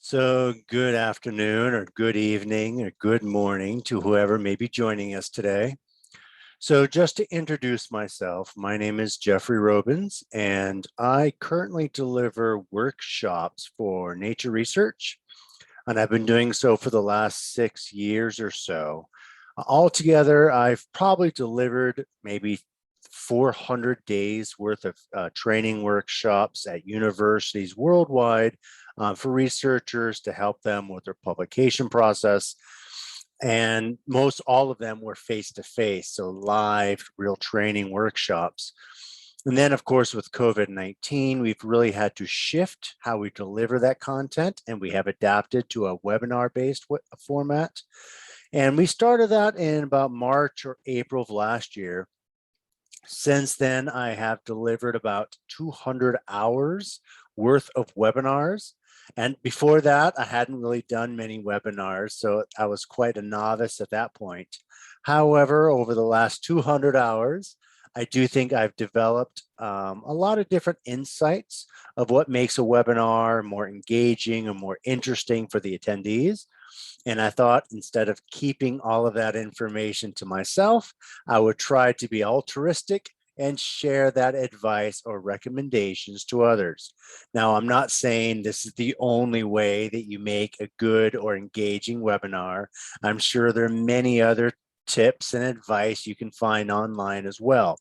So, good afternoon, or good evening, or good morning to whoever may be joining us today. So, just to introduce myself, my name is Jeffrey Robins, and I currently deliver workshops for nature research, and I've been doing so for the last 6 years or so. Altogether, I've probably delivered maybe 400 days worth of training workshops at universities worldwide for researchers to help them with their publication process. And most all of them were face to face, so live, real training workshops. And then, of course, with COVID-19, we've really had to shift how we deliver that content, and we have adapted to a webinar-based format. And we started that in about March or April of last year. Since then, I have delivered about 200 hours worth of webinars. And before that, I hadn't really done many webinars, so I was quite a novice at that point. However, over the last 200 hours, I do think I've developed a lot of different insights of what makes a webinar more engaging and more interesting for the attendees. And I thought, instead of keeping all of that information to myself, I would try to be altruistic and share that advice or recommendations to others. Now, I'm not saying this is the only way that you make a good or engaging webinar. I'm sure there are many other tips and advice you can find online as well.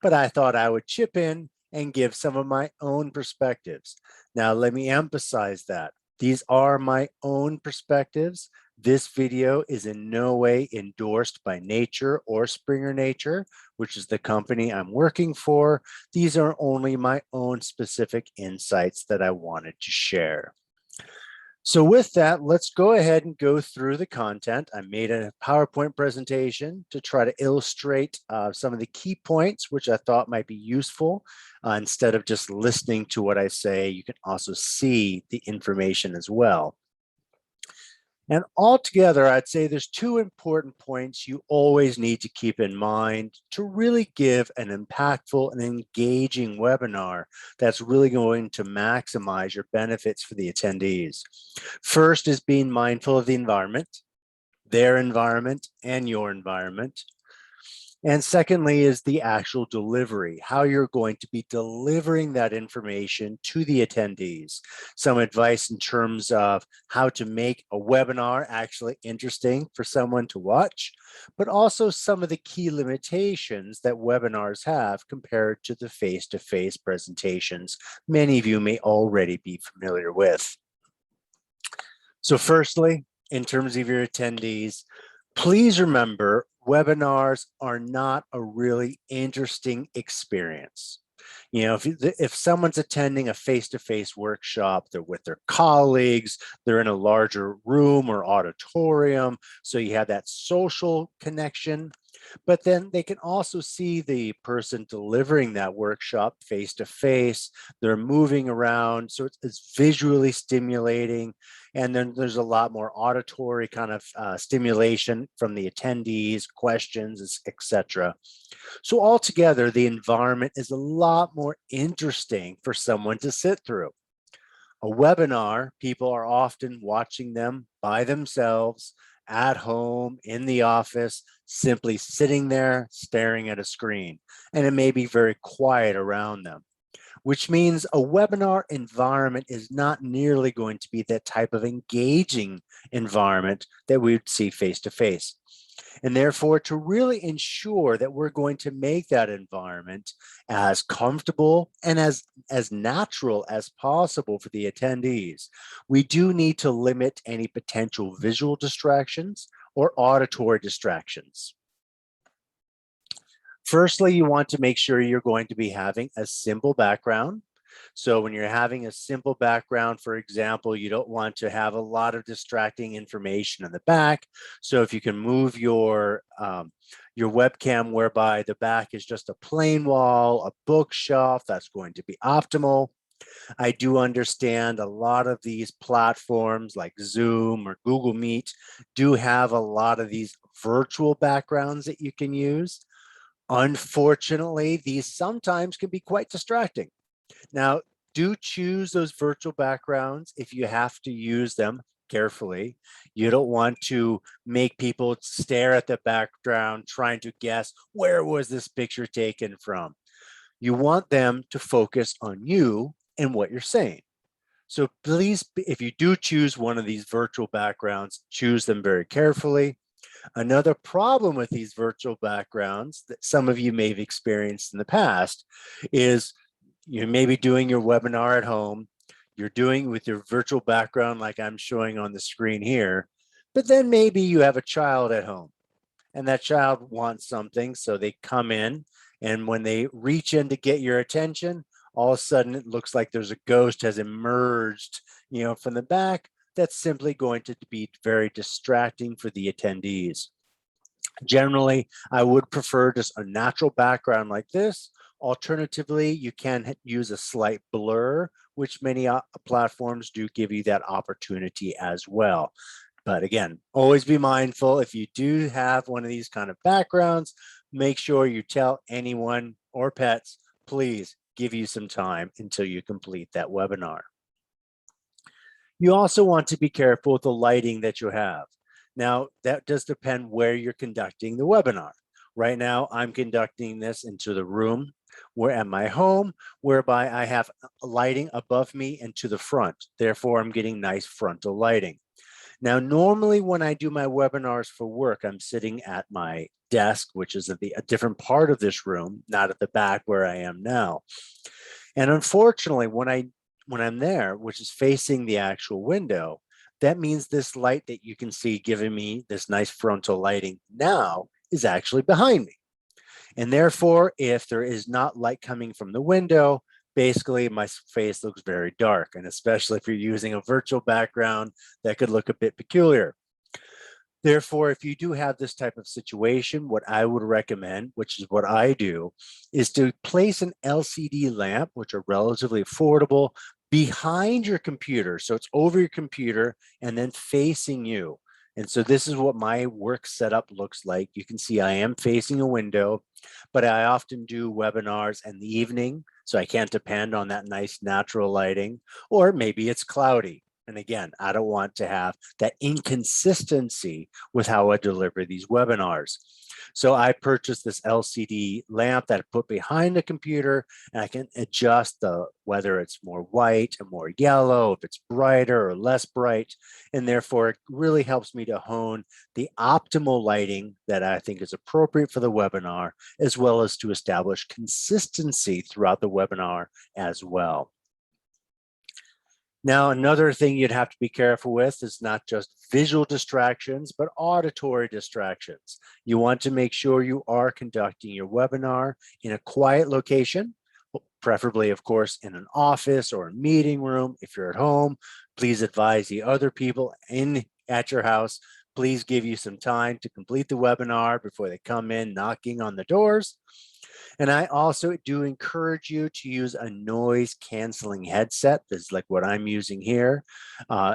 But I thought I would chip in and give some of my own perspectives. Now, let me emphasize that these are my own perspectives. This video is in no way endorsed by Nature or Springer Nature, which is the company I'm working for. These are only my own specific insights that I wanted to share. So with that, let's go ahead and go through the content. I made a PowerPoint presentation to try to illustrate some of the key points, which I thought might be useful. Instead of just listening to what I say, you can also see the information as well. And altogether, I'd say there's two important points you always need to keep in mind to really give an impactful and engaging webinar that's really going to maximize your benefits for the attendees. First is being mindful of the environment, their environment, and your environment. And secondly is the actual delivery, how you're going to be delivering that information to the attendees. Some advice in terms of how to make a webinar actually interesting for someone to watch, but also some of the key limitations that webinars have compared to the face-to-face presentations many of you may already be familiar with. So firstly, in terms of your attendees, please remember, webinars are not a really interesting experience. You know, if someone's attending a face-to-face workshop, they're with their colleagues, they're in a larger room or auditorium, so you have that social connection. But then they can also see the person delivering that workshop face to face. They're moving around, so it's visually stimulating. And then there's a lot more auditory kind of stimulation from the attendees, questions, etc. So altogether, the environment is a lot more interesting for someone to sit through. A webinar, people are often watching them by themselves, at home, in the office, simply sitting there staring at a screen, and it may be very quiet around them, which means a webinar environment is not nearly going to be that type of engaging environment that we would see face to face. And therefore, to really ensure that we're going to make that environment as comfortable and as natural as possible for the attendees, we do need to limit any potential visual distractions or auditory distractions. Firstly, you want to make sure you're going to be having a simple background. So when you're having a simple background, for example, you don't want to have a lot of distracting information in the back. So if you can move your webcam whereby the back is just a plain wall, a bookshelf, that's going to be optimal. I do understand a lot of these platforms like Zoom or Google Meet do have a lot of these virtual backgrounds that you can use. Unfortunately, these sometimes can be quite distracting. Now, Do choose those virtual backgrounds if you have to use them carefully. You don't want to make people stare at the background trying to guess where was this picture taken from. You want them to focus on you and what you're saying. So please, if you do choose one of these virtual backgrounds, choose them very carefully. Another problem with these virtual backgrounds that some of you may have experienced in the past is you may be doing your webinar at home, you're doing with your virtual background like I'm showing on the screen here, but then maybe you have a child at home and that child wants something, so they come in, and when they reach in to get your attention, all of a sudden it looks like there's a ghost has emerged, from the back. That's simply going to be very distracting for the attendees. Generally, I would prefer just a natural background like this. Alternatively, you can use a slight blur, which many platforms do give you that opportunity as well. But again, always be mindful if you do have one of these kind of backgrounds, make sure you tell anyone or pets, please give you some time until you complete that webinar. You also want to be careful with the lighting that you have. Now, that does depend where you're conducting the webinar. Right now, I'm conducting this into the room where at my home, whereby I have lighting above me and to the front. Therefore, I'm getting nice frontal lighting. Now, normally when I do my webinars for work, I'm sitting at my desk, which is at a different part of this room, not at the back where I am now. And unfortunately, when I'm there, which is facing the actual window, that means this light that you can see giving me this nice frontal lighting now is actually behind me. And therefore, if there is not light coming from the window, basically my face looks very dark. And especially if you're using a virtual background, that could look a bit peculiar. Therefore, if you do have this type of situation, what I would recommend, which is what I do, is to place an LCD lamp, which are relatively affordable, behind your computer. So it's over your computer and then facing you. And so this is what my work setup looks like. You can see I am facing a window, but I often do webinars in the evening, so I can't depend on that nice natural lighting, or maybe it's cloudy. And again, I don't want to have that inconsistency with how I deliver these webinars. So I purchased this LCD lamp that I put behind the computer, and I can adjust whether it's more white or more yellow, if it's brighter or less bright. And therefore, it really helps me to hone the optimal lighting that I think is appropriate for the webinar, as well as to establish consistency throughout the webinar as well. Now, another thing you'd have to be careful with is not just visual distractions, but auditory distractions. You want to make sure you are conducting your webinar in a quiet location, preferably, of course, in an office or a meeting room. If you're at home, please advise the other people at your house, please give you some time to complete the webinar before they come in knocking on the doors. And I also do encourage you to use a noise canceling headset. This is like what I'm using here.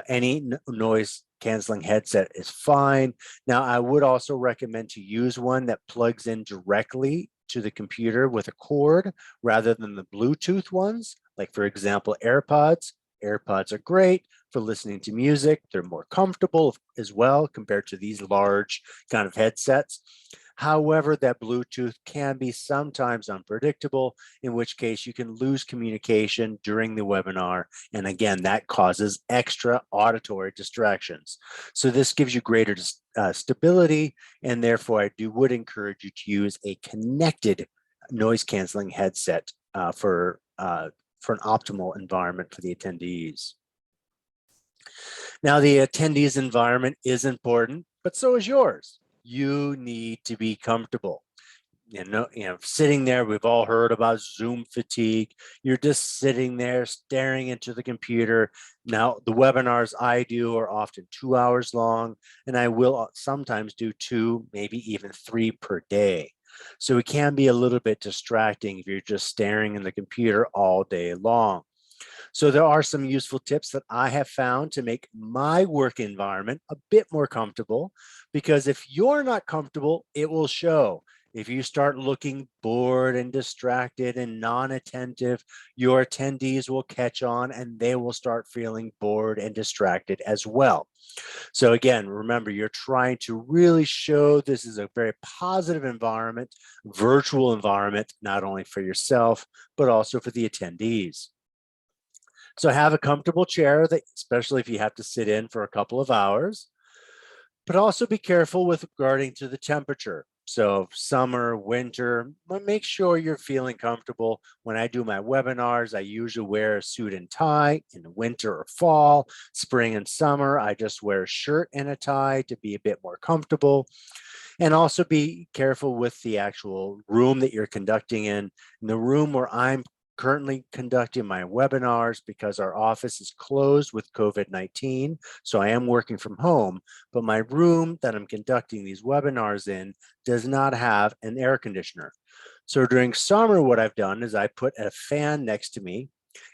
Any noise canceling headset is fine. Now, I would also recommend to use one that plugs in directly to the computer with a cord rather than the Bluetooth ones. Like, for example, AirPods. AirPods are great for listening to music. They're more comfortable as well compared to these large kind of headsets. However, that Bluetooth can be sometimes unpredictable, in which case you can lose communication during the webinar. And again, that causes extra auditory distractions. So this gives you greater stability, and therefore I would encourage you to use a connected noise canceling headset for an optimal environment for the attendees. Now, the attendees' environment is important, but so is yours. You need to be comfortable. Sitting there, we've all heard about Zoom fatigue. You're just sitting there staring into the computer. Now, the webinars I do are often 2 hours long, and I will sometimes do 2, maybe even 3 per day. So it can be a little bit distracting if you're just staring in the computer all day long. So there are some useful tips that I have found to make my work environment a bit more comfortable, because if you're not comfortable, it will show. If you start looking bored and distracted and non-attentive, your attendees will catch on and they will start feeling bored and distracted as well. So again, remember, you're trying to really show this is a very positive environment, virtual environment, not only for yourself, but also for the attendees. So have a comfortable chair, that, especially if you have to sit in for a couple of hours, but also be careful with regarding to the temperature. So summer, winter, but make sure you're feeling comfortable. When I do my webinars, I usually wear a suit and tie. In the winter or fall, spring and summer, I just wear a shirt and a tie to be a bit more comfortable. And also be careful with the actual room that you're conducting in. In the room where I'm currently conducting my webinars, because our office is closed with COVID-19, so I am working from home, but my room that I'm conducting these webinars in does not have an air conditioner. So during summer, what I've done is I put a fan next to me,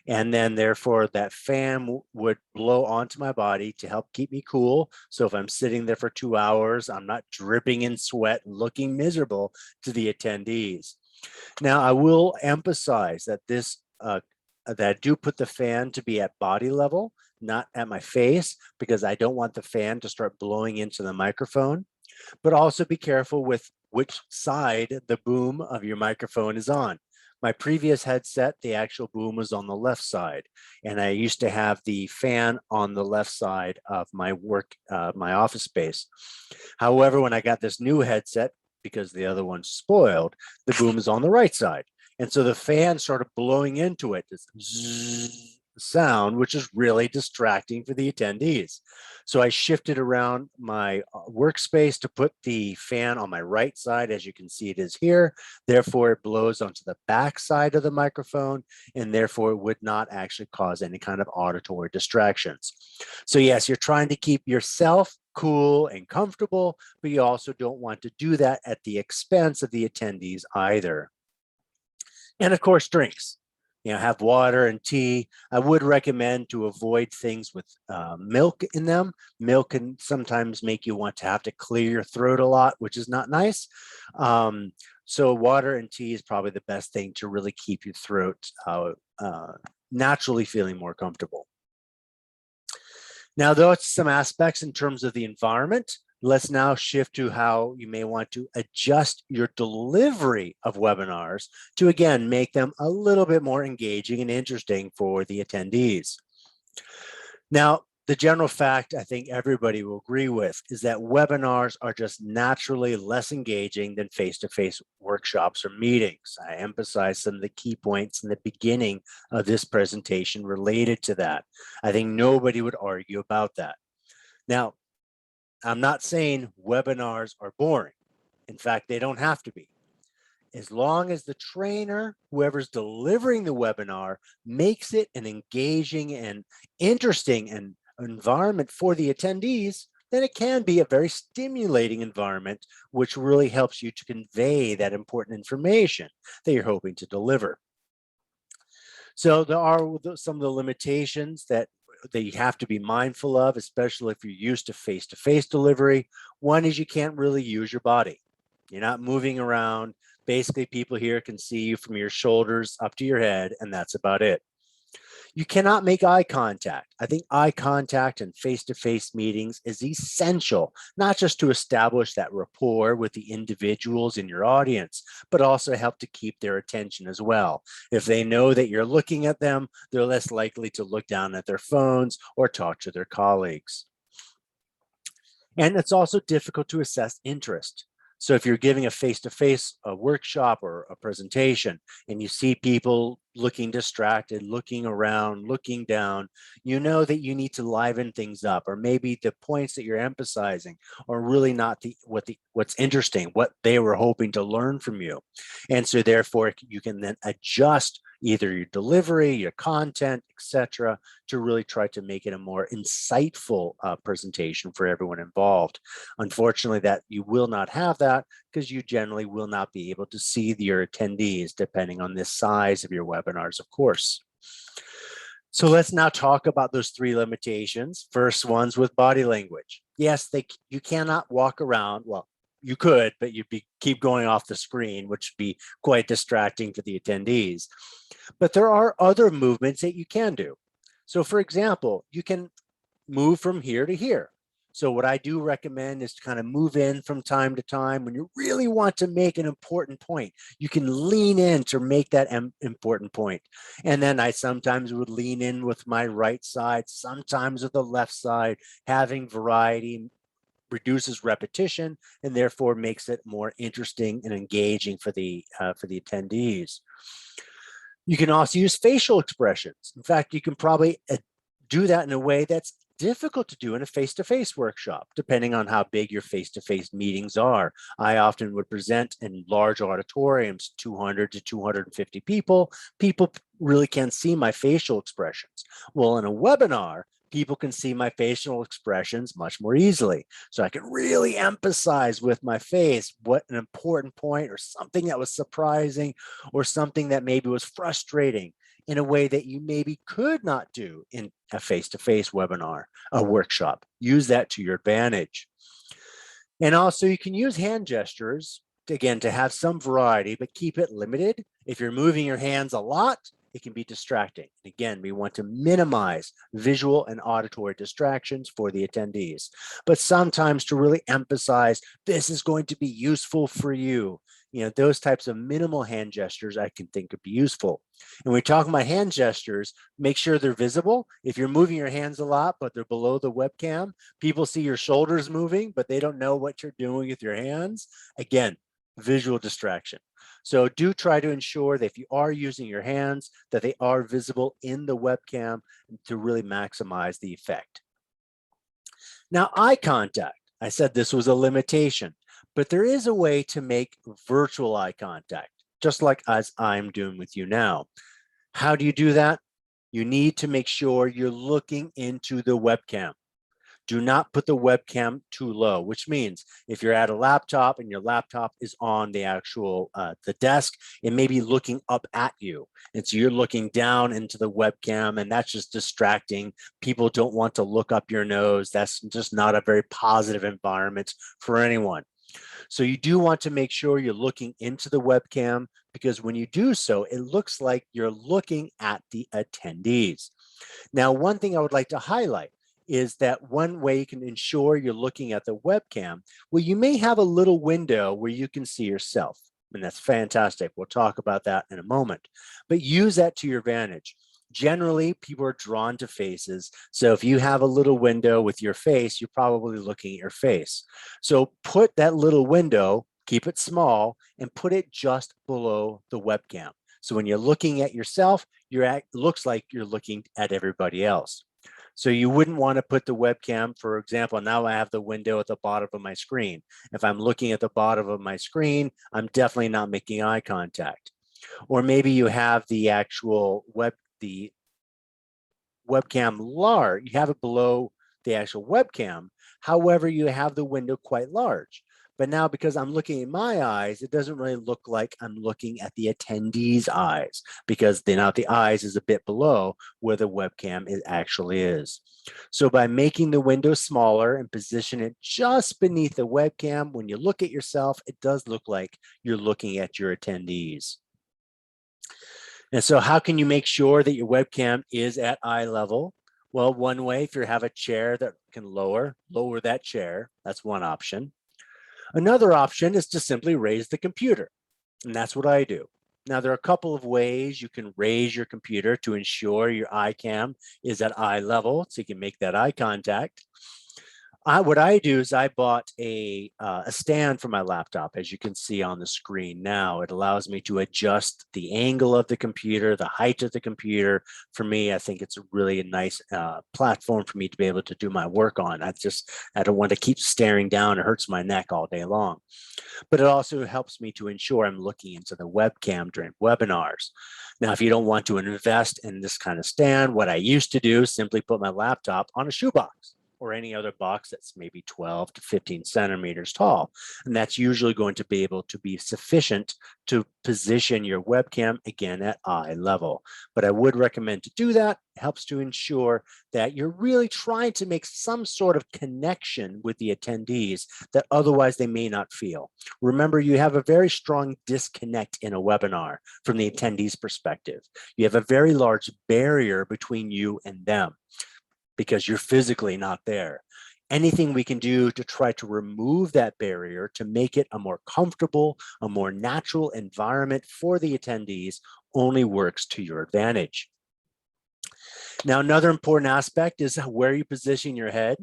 and then therefore that fan would blow onto my body to help keep me cool. So if I'm sitting there for 2 hours, I'm not dripping in sweat and looking miserable to the attendees. Now, I will emphasize that that I do put the fan to be at body level, not at my face, because I don't want the fan to start blowing into the microphone. But also be careful with which side the boom of your microphone is on. My previous headset, the actual boom was on the left side, and I used to have the fan on the left side of my my office space. However, when I got this new headset, because the other one's spoiled, the boom is on the right side. And so the fan started blowing into it, this zzz sound, which is really distracting for the attendees. So I shifted around my workspace to put the fan on my right side, as you can see it is here. Therefore, it blows onto the back side of the microphone, and therefore it would not actually cause any kind of auditory distractions. So yes, you're trying to keep yourself cool and comfortable, but you also don't want to do that at the expense of the attendees either. And of course, drinks. Have water and tea. I would recommend to avoid things with milk in them. Milk can sometimes make you want to have to clear your throat a lot, which is not nice. So water and tea is probably the best thing to really keep your throat naturally feeling more comfortable. Now, those are some aspects in terms of the environment. Let's now shift to how you may want to adjust your delivery of webinars to, again, make them a little bit more engaging and interesting for the attendees. Now, the general fact I think everybody will agree with is that webinars are just naturally less engaging than face-to-face workshops or meetings. I emphasize some of the key points in the beginning of this presentation related to that. I think nobody would argue about that. Now, I'm not saying webinars are boring. In fact, they don't have to be. As long as the trainer, whoever's delivering the webinar, makes it an engaging and interesting and environment for the attendees, then it can be a very stimulating environment, which really helps you to convey that important information that you're hoping to deliver. So there are some of the limitations that you have to be mindful of, especially if you're used to face-to-face delivery. One is you can't really use your body. You're not moving around. Basically, people here can see you from your shoulders up to your head, and that's about it. You cannot make eye contact. I think eye contact in face-to-face meetings is essential, not just to establish that rapport with the individuals in your audience, but also help to keep their attention as well. If they know that you're looking at them, they're less likely to look down at their phones or talk to their colleagues. And it's also difficult to assess interest. So if you're giving a face-to-face workshop or a presentation and you see people looking distracted, looking around, looking down, you know that you need to liven things up, or maybe the points that you're emphasizing are really not what's interesting, what they were hoping to learn from you. And so therefore you can then adjust either your delivery, your content, etc., to really try to make it a more insightful presentation for everyone involved. Unfortunately, that you will not have that because you generally will not be able to see your attendees depending on the size of your webinars, of course. So let's now talk about those three limitations. First one's with body language. Yes, you cannot walk around. Well, you could, but keep going off the screen, which would be quite distracting for the attendees. But there are other movements that you can do. So for example, you can move from here to here. So what I do recommend is to kind of move in from time to time when you really want to make an important point. You can lean in to make that important point. And then I sometimes would lean in with my right side, sometimes with the left side. Having variety reduces repetition and therefore makes it more interesting and engaging for the attendees. You can also use facial expressions. In fact, you can probably do that in a way that's difficult to do in a face-to-face workshop, depending on how big your face-to-face meetings are. I often would present in large auditoriums, 200 to 250 people. People really can't see my facial expressions. Well, in a webinar, people can see my facial expressions much more easily. So I can really emphasize with my face what an important point or something that was surprising or something that maybe was frustrating in a way that you maybe could not do in a face-to-face webinar, a workshop. Use that to your advantage. And also you can use hand gestures, again, to have some variety, but keep it limited. If you're moving your hands a lot, it can be distracting. Again, we want to minimize visual and auditory distractions for the attendees, but sometimes to really emphasize this is going to be useful for you. Those types of minimal hand gestures I can think could be useful. And when we talk about hand gestures, make sure they're visible. If you're moving your hands a lot, but they're below the webcam, people see your shoulders moving, but they don't know what you're doing with your hands. Again, visual distraction. So do try to ensure that if you are using your hands, that they are visible in the webcam to really maximize the effect. Now, eye contact. I said this was a limitation, but there is a way to make virtual eye contact, just like as I'm doing with you now. How do you do that? You need to make sure you're looking into the webcam. Do not put the webcam too low, which means if you're at a laptop and your laptop is on the actual, the desk, it may be looking up at you. And so you're looking down into the webcam and that's just distracting. People don't want to look up your nose. That's just not a very positive environment for anyone. So you do want to make sure you're looking into the webcam because when you do so, it looks like you're looking at the attendees. Now, one thing I would like to highlight is that one way you can ensure you're looking at the webcam, well, you may have a little window where you can see yourself, and that's fantastic. We'll talk about that in a moment, but use that to your advantage. Generally, people are drawn to faces. So if you have a little window with your face, you're probably looking at your face. So put that little window, keep it small, and put it just below the webcam. So when you're looking at yourself, looks like you're looking at everybody else. So you wouldn't want to put the webcam, for example, now I have the window at the bottom of my screen. If I'm looking at the bottom of my screen, I'm definitely not making eye contact. Or maybe you have the actual webcam large, you have it below the actual webcam. However, you have the window quite large. But now because I'm looking at my eyes, it doesn't really look like I'm looking at the attendee's eyes because now the eyes is a bit below where the webcam actually is. So by making the window smaller and position it just beneath the webcam, when you look at yourself, it does look like you're looking at your attendees. And so how can you make sure that your webcam is at eye level? Well, one way, if you have a chair that can lower that chair, that's one option. Another option is to simply raise the computer, and that's what I do. Now, there are a couple of ways you can raise your computer to ensure your eye cam is at eye level, so you can make that eye contact. What I do is I bought a stand for my laptop, as you can see on the screen now. It allows me to adjust the angle of the computer, the height of the computer. For me, I think it's a really nice platform for me to be able to do my work on. I don't want to keep staring down. It hurts my neck all day long. But it also helps me to ensure I'm looking into the webcam during webinars. Now, if you don't want to invest in this kind of stand, what I used to do is simply put my laptop on a shoebox or any other box that's maybe 12 to 15 centimeters tall. And that's usually going to be able to be sufficient to position your webcam again at eye level. But I would recommend to do that. It helps to ensure that you're really trying to make some sort of connection with the attendees that otherwise they may not feel. Remember, you have a very strong disconnect in a webinar from the attendees' perspective. You have a very large barrier between you and them because you're physically not there. Anything we can do to try to remove that barrier to make it a more comfortable, a more natural environment for the attendees only works to your advantage. Now, another important aspect is where you position your head.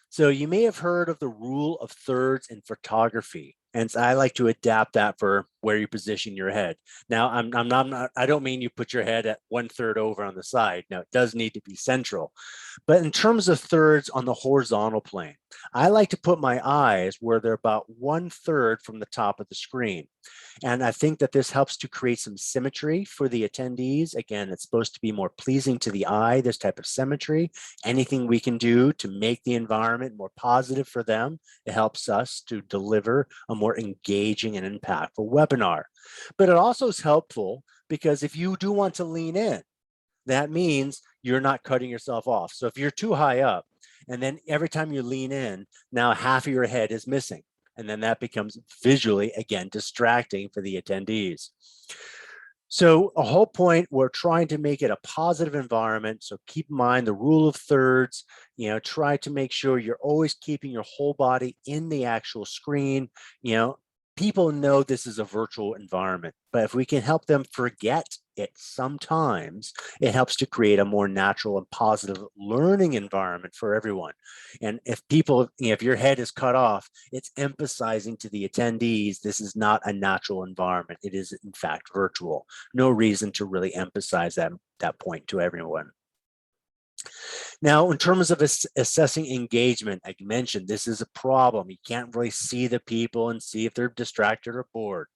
So you may have heard of the rule of thirds in photography. And so I like to adapt that for where you position your head. Now, I don't mean you put your head at 1/3 over on the side. Now, it does need to be central. But in terms of thirds on the horizontal plane, I like to put my eyes where they're about 1/3 from the top of the screen. And I think that this helps to create some symmetry for the attendees. Again, it's supposed to be more pleasing to the eye, this type of symmetry. Anything we can do to make the environment more positive for them, it helps us to deliver a more engaging and impactful webinar. But it also is helpful because if you do want to lean in, that means you're not cutting yourself off. So if you're too high up, and then every time you lean in, now half of your head is missing. And then that becomes visually, again, distracting for the attendees. So a whole point, we're trying to make it a positive environment. So keep in mind the rule of thirds, try to make sure you're always keeping your whole body in the actual screen. People know this is a virtual environment, but if we can help them forget it sometimes, it helps to create a more natural and positive learning environment for everyone. And if your head is cut off, it's emphasizing to the attendees, this is not a natural environment. It is in fact virtual. No reason to really emphasize that point to everyone. Now, in terms of assessing engagement, I mentioned this is a problem. You can't really see the people and see if they're distracted or bored.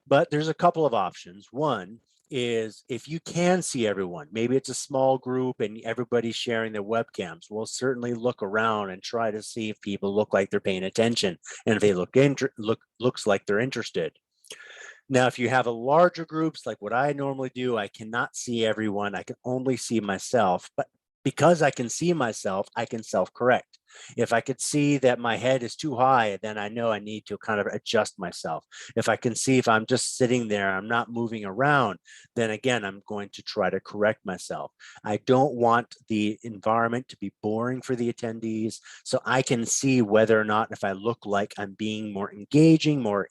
But there's a couple of options. One is if you can see everyone, maybe it's a small group and everybody's sharing their webcams, we'll certainly look around and try to see if people look like they're paying attention and if they looks like they're interested. Now, if you have a larger groups, like what I normally do, I cannot see everyone. I can only see myself, but because I can see myself, I can self-correct. If I could see that my head is too high, then I know I need to kind of adjust myself. If I can see if I'm just sitting there, I'm not moving around, then again, I'm going to try to correct myself. I don't want the environment to be boring for the attendees, so I can see whether or not if I look like I'm being more engaging, more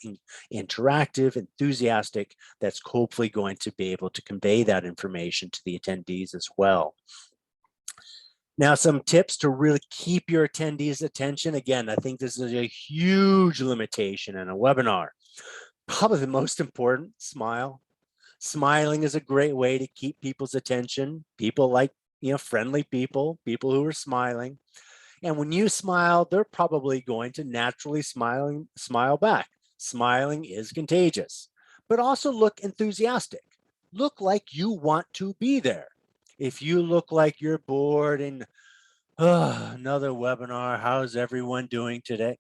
interactive, enthusiastic, that's hopefully going to be able to convey that information to the attendees as well. Now, some tips to really keep your attendees' attention. Again, I think this is a huge limitation in a webinar. Probably the most important, smile. Smiling is a great way to keep people's attention. People like, friendly people who are smiling. And when you smile, they're probably going to naturally smile back. Smiling is contagious, but also look enthusiastic. Look like you want to be there. If you look like you're bored and another webinar, how's everyone doing today?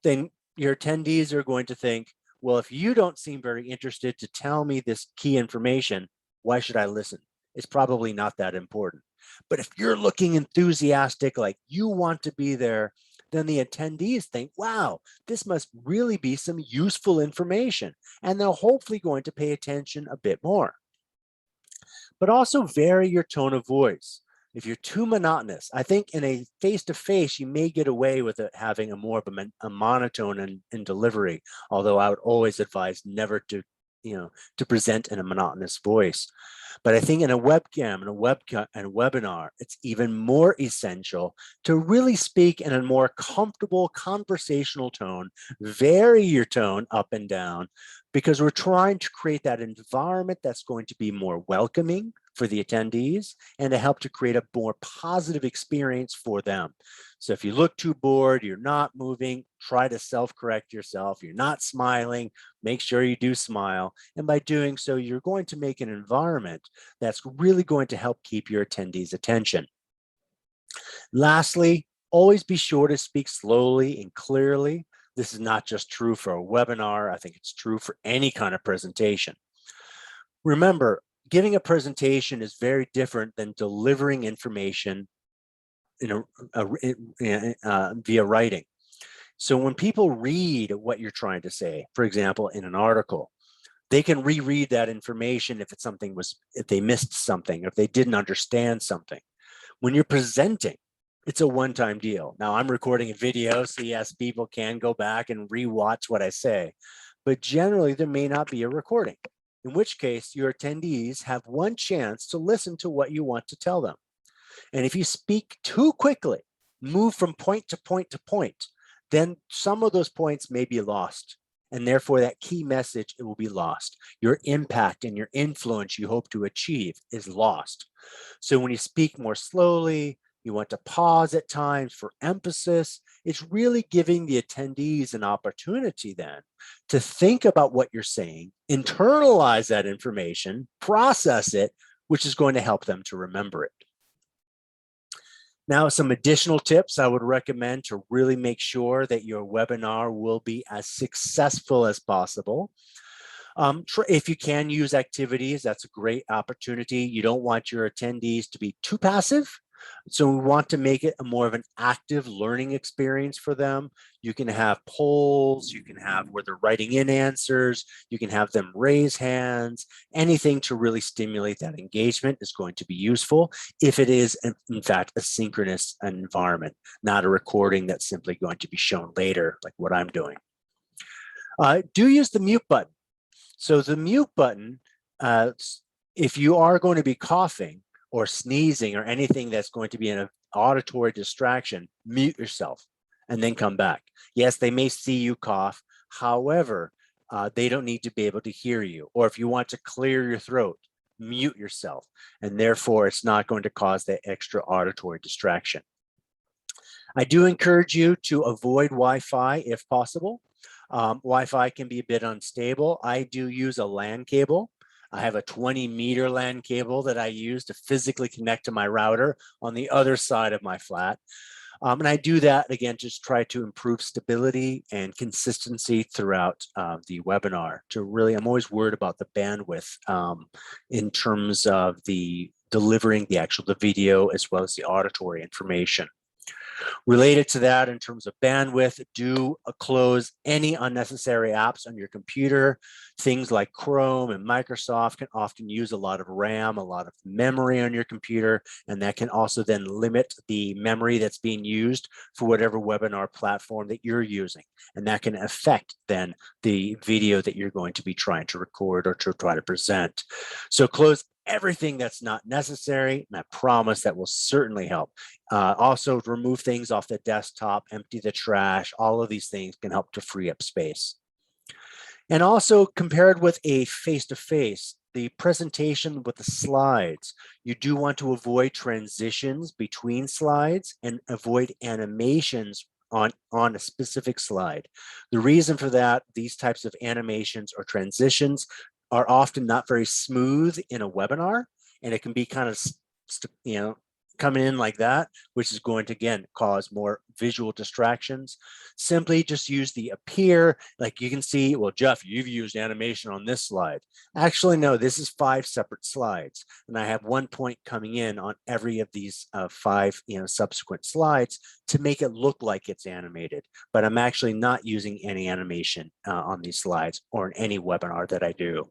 Then your attendees are going to think, well, if you don't seem very interested to tell me this key information, why should I listen? It's probably not that important. But if you're looking enthusiastic, like you want to be there, then the attendees think, wow, this must really be some useful information. And they're hopefully going to pay attention a bit more. But also vary your tone of voice. If you're too monotonous, I think in a face-to-face, you may get away with it having more of a monotone in delivery, although I would always advise never to, to present in a monotonous voice. But I think in a webcam and a webinar, it's even more essential to really speak in a more comfortable conversational tone, vary your tone up and down, because we're trying to create that environment that's going to be more welcoming for the attendees and to help to create a more positive experience for them. So if you look too bored, you're not moving, try to self-correct yourself. You're not smiling, make sure you do smile. And by doing so, you're going to make an environment that's really going to help keep your attendees' attention. Lastly, always be sure to speak slowly and clearly. This is not just true for a webinar. I think it's true for any kind of presentation. Remember, giving a presentation is very different than delivering information via writing. So when people read what you're trying to say, for example, in an article, they can reread that information if they missed something, or if they didn't understand something. When you're presenting, it's a one-time deal. Now I'm recording a video, so yes, people can go back and re-watch what I say, but generally there may not be a recording, in which case your attendees have one chance to listen to what you want to tell them. And if you speak too quickly, move from point to point to point, then some of those points may be lost. And therefore that key message, it will be lost. Your impact and your influence you hope to achieve is lost. So when you speak more slowly, you want to pause at times for emphasis. It's really giving the attendees an opportunity then to think about what you're saying, internalize that information, process it, which is going to help them to remember it. Now, some additional tips I would recommend to really make sure that your webinar will be as successful as possible. If you can use activities, that's a great opportunity. You don't want your attendees to be too passive. So we want to make it more of an active learning experience for them. You can have polls, you can have where they're writing in answers, you can have them raise hands. Anything to really stimulate that engagement is going to be useful if it is, in fact, a synchronous environment, not a recording that's simply going to be shown later, like what I'm doing. Do use the mute button. So the mute button, if you are going to be coughing or sneezing or anything that's going to be an auditory distraction, mute yourself and then come back. Yes, they may see you cough. However, they don't need to be able to hear you. Or if you want to clear your throat, mute yourself. And therefore, it's not going to cause that extra auditory distraction. I do encourage you to avoid Wi-Fi if possible. Wi-Fi can be a bit unstable. I do use a LAN cable. I have a 20-meter LAN cable that I use to physically connect to my router on the other side of my flat. And I do that, again, just try to improve stability and consistency throughout the webinar. I'm always worried about the bandwidth in terms of delivering the video as well as the auditory information. Related to that, in terms of bandwidth, do close any unnecessary apps on your computer. Things like Chrome and Microsoft can often use a lot of RAM, a lot of memory on your computer, and that can also then limit the memory that's being used for whatever webinar platform that you're using. And that can affect then the video that you're going to be trying to record or to try to present. So close everything that's not necessary, and I promise that will certainly help. Also, remove things off the desktop, empty the trash. All of these things can help to free up space. And also, compared with a face-to-face, the presentation with the slides, you do want to avoid transitions between slides and avoid animations on a specific slide. The reason for that, these types of animations or transitions are often not very smooth in a webinar, and it can be kind of, coming in like that, which is going to, again, cause more visual distractions. Simply just use the appear, like you can see, well, Jeff, you've used animation on this slide. Actually, no, this is 5 separate slides, and I have one point coming in on every of these 5 subsequent slides to make it look like it's animated, but I'm actually not using any animation on these slides or in any webinar that I do.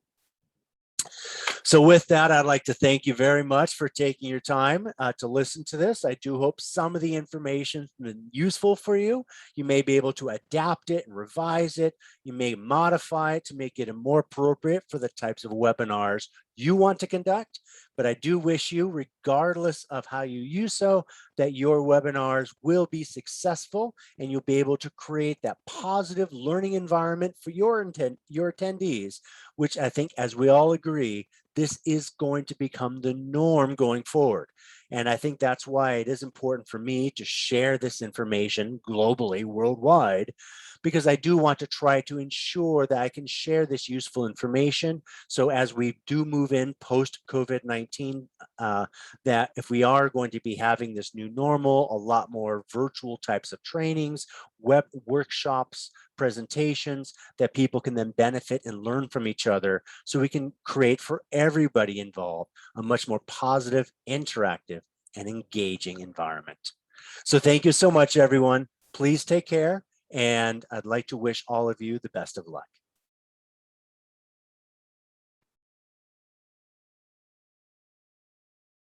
So with that, I'd like to thank you very much for taking your time to listen to this. I do hope some of the information has been useful for you. You may be able to adapt it and revise it. You may modify it to make it more appropriate for the types of webinars you want to conduct. But I do wish you, regardless of how you use so, that your webinars will be successful and you'll be able to create that positive learning environment for your attendees, which I think, as we all agree, this is going to become the norm going forward. And I think that's why it is important for me to share this information globally, worldwide, because I do want to try to ensure that I can share this useful information. So as we do move in post COVID-19, that if we are going to be having this new normal, a lot more virtual types of trainings, web workshops, presentations, that people can then benefit and learn from each other, so we can create for everybody involved a much more positive, interactive, and engaging environment. So thank you so much, everyone. Please take care, and I'd like to wish all of you the best of luck.